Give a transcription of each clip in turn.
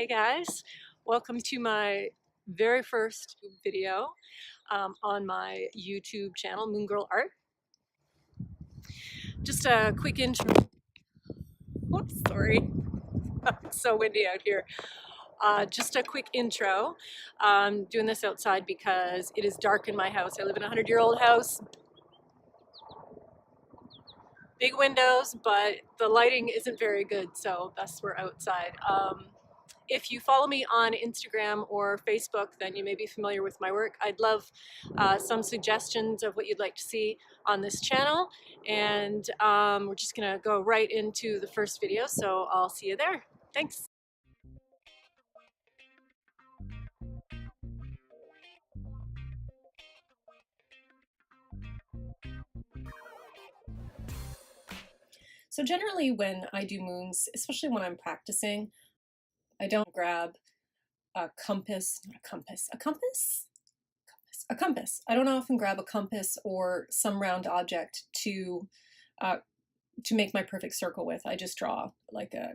Hey guys, welcome to my very first video on my YouTube channel, Moongirl Art. Just a quick intro. Whoops, sorry. It's so windy out here. Just a quick intro. Doing this outside because it is dark in my house. I live in a 100-year-old house. Big windows, but the lighting isn't very good, so thus we're outside. If you follow me on Instagram or Facebook, then you may be familiar with my work. I'd love some suggestions of what you'd like to see on this channel. And we're just gonna go right into the first video, so I'll see you there. Thanks. So generally when I do moons, especially when I'm practicing, I don't grab a compass, not a compass, a compass? A compass. I don't often grab a compass or some round object to make my perfect circle with. I just draw like a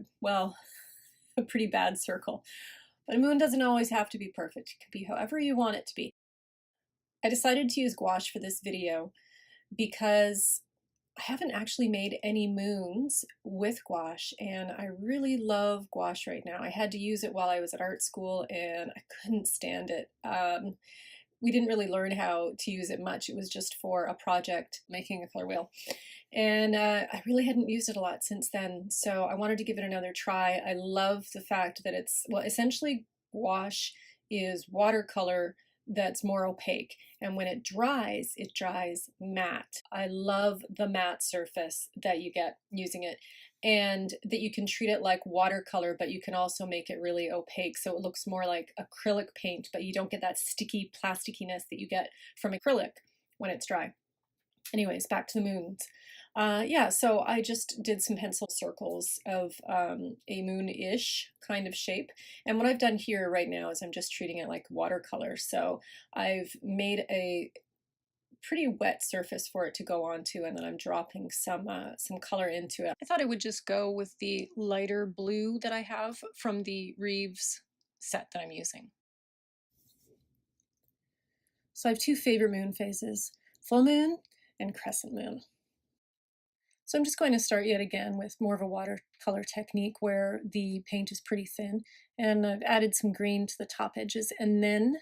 pretty bad circle. But a moon doesn't always have to be perfect. It can be however you want it to be. I decided to use gouache for this video because I haven't actually made any moons with gouache, and I really love gouache right now. I had to use it while I was at art school and I couldn't stand it. We didn't really learn how to use it much. It was just for a project making a color wheel. And I really hadn't used it a lot since then, so I wanted to give it another try. I love the fact that it's, well, essentially gouache is watercolor that's more opaque, and when it dries matte. I love the matte surface that you get using it, and that you can treat it like watercolor, but you can also make it really opaque so it looks more like acrylic paint, but you don't get that sticky plastickiness that you get from acrylic when it's dry. Anyways, back to the moons. Yeah, so I just did some pencil circles of a moon-ish kind of shape. And what I've done here right now is I'm just treating it like watercolor. So I've made a pretty wet surface for it to go onto, and then I'm dropping some color into it. I thought I would just go with the lighter blue that I have from the Reeves set that I'm using. So I have two favorite moon phases, full moon and crescent moon. So I'm just going to start yet again with more of a watercolor technique where the paint is pretty thin, and I've added some green to the top edges, and then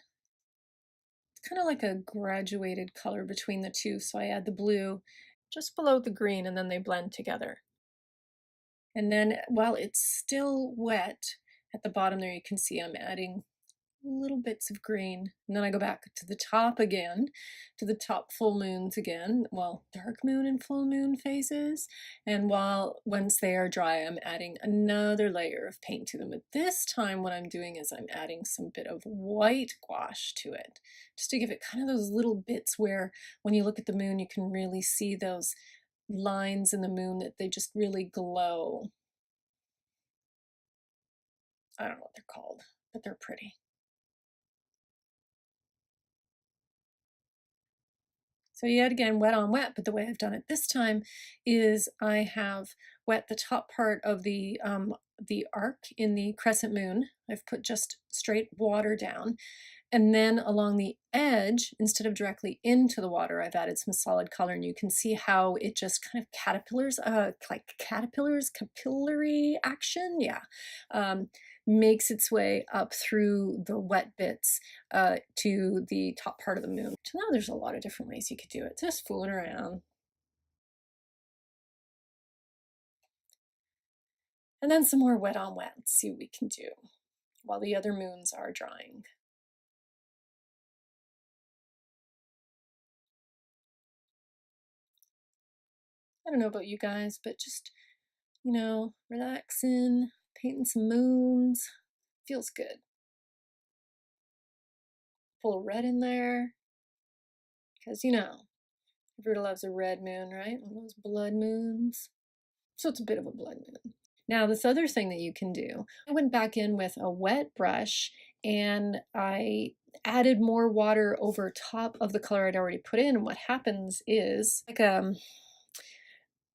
it's kind of like a graduated color between the two. So I add the blue just below the green, and then they blend together. And then while it's still wet at the bottom there, you can see I'm adding little bits of green, and then I go back to the top again, to the top full moons again, well, dark moon and full moon phases, and once they are dry, I'm adding another layer of paint to them. But this time what I'm doing is I'm adding some bit of white gouache to it, just to give it kind of those little bits where when you look at the moon you can really see those lines in the moon, that they just really glow. I don't know what they're called, but they're pretty. So yet again, wet on wet, but the way I've done it this time is I have wet the top part of the arc in the crescent moon. I've put just straight water down, and then along the edge, instead of directly into the water, I've added some solid color, and you can see how it just kind of caterpillars, like caterpillars, capillary action, yeah. Makes its way up through the wet bits to the top part of the moon. So now there's a lot of different ways you could do it, just fooling around. And then some more wet on wet. Let's see what we can do while the other moons are drying. I don't know about you guys, but just, you know, relaxing, painting some moons, feels good. Pull a red in there, because, you know, everybody loves a red moon, right? One of those blood moons. So it's a bit of a blood moon. Now this other thing that you can do, I went back in with a wet brush and I added more water over top of the color I'd already put in. And what happens is like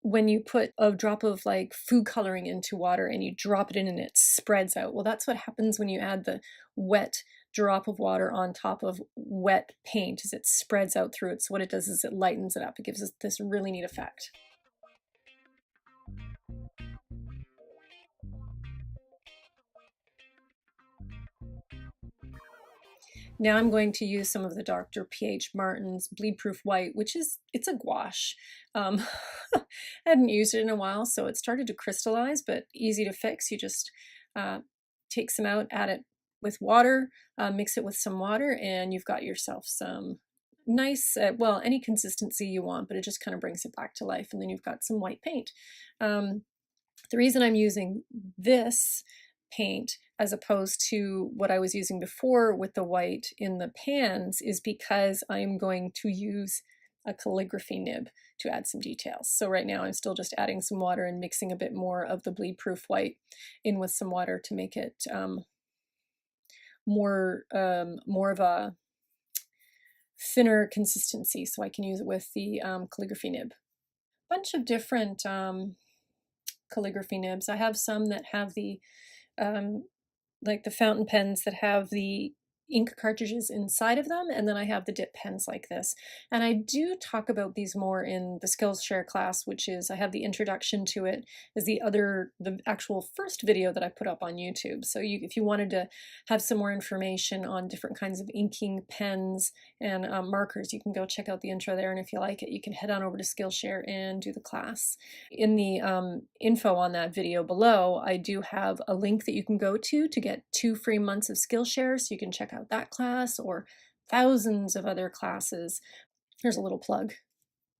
when you put a drop of like food coloring into water and you drop it in and it spreads out. Well, that's what happens when you add the wet drop of water on top of wet paint, is it spreads out through it. So what it does is it lightens it up. It gives us this really neat effect. Now I'm going to use some of the Dr. P.H. Martin's Bleed Proof White, which is, it's a gouache. I hadn't used it in a while, so it started to crystallize, but easy to fix. You just take some out, add it with water, mix it with some water, and you've got yourself some nice, well, any consistency you want, but it just kind of brings it back to life. And then you've got some white paint. The reason I'm using this paint as opposed to what I was using before with the white in the pans is because I'm going to use a calligraphy nib to add some details. So right now I'm still just adding some water and mixing a bit more of the bleed proof white in with some water to make it more of a thinner consistency, so I can use it with the calligraphy nib. Bunch of different calligraphy nibs. I have some that have the like the fountain pens that have the ink cartridges inside of them, and then I have the dip pens like this. And I do talk about these more in the Skillshare class, which is, I have the introduction to it as the actual first video that I put up on YouTube. So if you wanted to have some more information on different kinds of inking pens and markers, you can go check out the intro there, and if you like it, you can head on over to Skillshare and do the class. In the info on that video below, I do have a link that you can go to get 2 free months of Skillshare, so you can check out that class or thousands of other classes. Here's a little plug.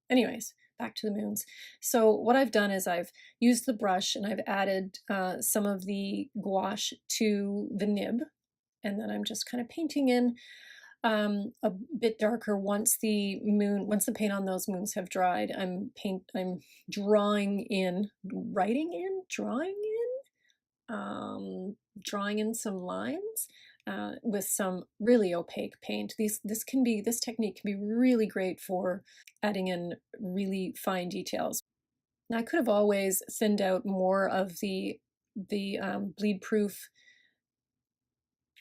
Anyways, back to the moons. So what I've done is I've used the brush and I've added some of the gouache to the nib, and then I'm just kind of painting in a bit darker once the paint on those moons have dried. I'm drawing in some lines with some really opaque paint. This technique can be really great for adding in really fine details. Now I could have always thinned out more of the bleed proof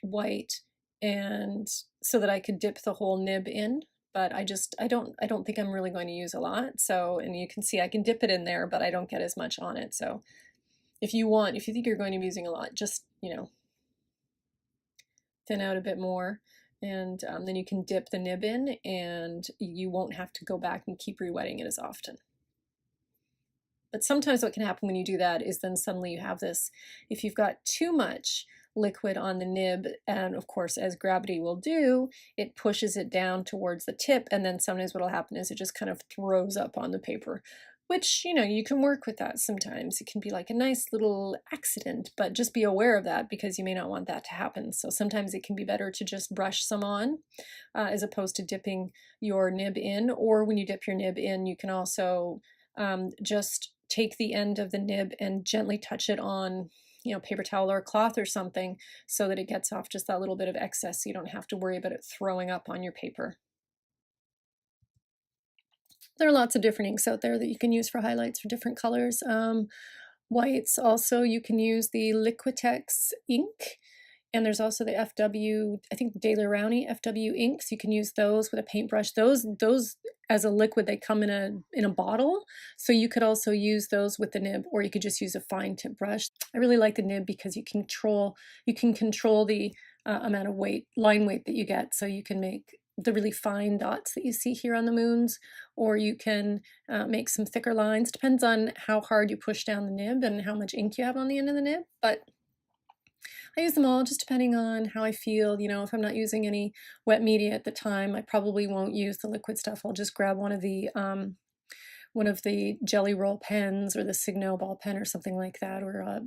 white, and so that I could dip the whole nib in, but I don't think I'm really going to use a lot. So, and you can see I can dip it in there, but I don't get as much on it. So if you think you're going to be using a lot, just, thin out a bit more, and then you can dip the nib in and you won't have to go back and keep rewetting it as often. But sometimes what can happen when you do that is then suddenly you have this, if you've got too much liquid on the nib, and of course as gravity will do, it pushes it down towards the tip, and then sometimes what will happen is it just kind of throws up on the paper, which, you can work with that sometimes. It can be like a nice little accident, but just be aware of that because you may not want that to happen. So sometimes it can be better to just brush some on as opposed to dipping your nib in. Or when you dip your nib in, you can also just take the end of the nib and gently touch it on, paper towel or cloth or something, so that it gets off just that little bit of excess, so you don't have to worry about it throwing up on your paper. There are lots of different inks out there that you can use for highlights for different colors. Whites also, you can use the Liquitex ink, and there's also the FW, I think Daily Rowney FW inks. You can use those with a paintbrush. Those as a liquid, they come in a bottle, so you could also use those with the nib, or you could just use a fine tip brush. I really like the nib because you can control the amount of line weight that you get, so you can make the really fine dots that you see here on the moons, or you can make some thicker lines. Depends on how hard you push down the nib and how much ink you have on the end of the nib, but I use them all just depending on how I feel. If I'm not using any wet media at the time, I probably won't use the liquid stuff. I'll just grab one of the Jelly Roll pens or the Signo ball pen or something like that, or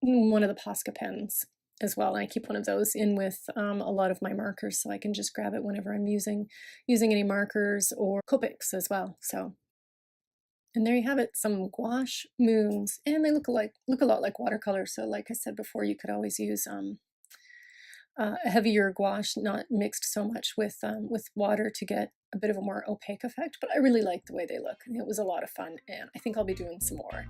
one of the Posca pens as well. And I keep one of those in with a lot of my markers, so I can just grab it whenever I'm using any markers or Copics as well. So, and there you have it, some gouache moons, and they look a lot like watercolor. So like I said before, you could always use a heavier gouache, not mixed so much with water, to get a bit of a more opaque effect, but I really like the way they look. It was a lot of fun, and I think I'll be doing some more.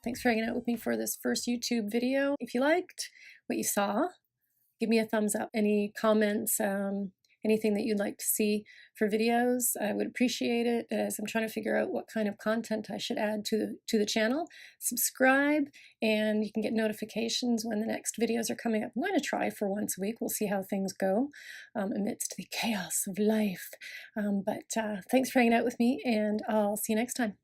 Thanks for hanging out with me for this first YouTube video. If you liked what you saw, give me a thumbs up. Any comments, anything that you'd like to see for videos, I would appreciate it, as I'm trying to figure out what kind of content I should add to the channel. Subscribe, and you can get notifications when the next videos are coming up. I'm going to try for once a week. We'll see how things go amidst the chaos of life. But thanks for hanging out with me, and I'll see you next time.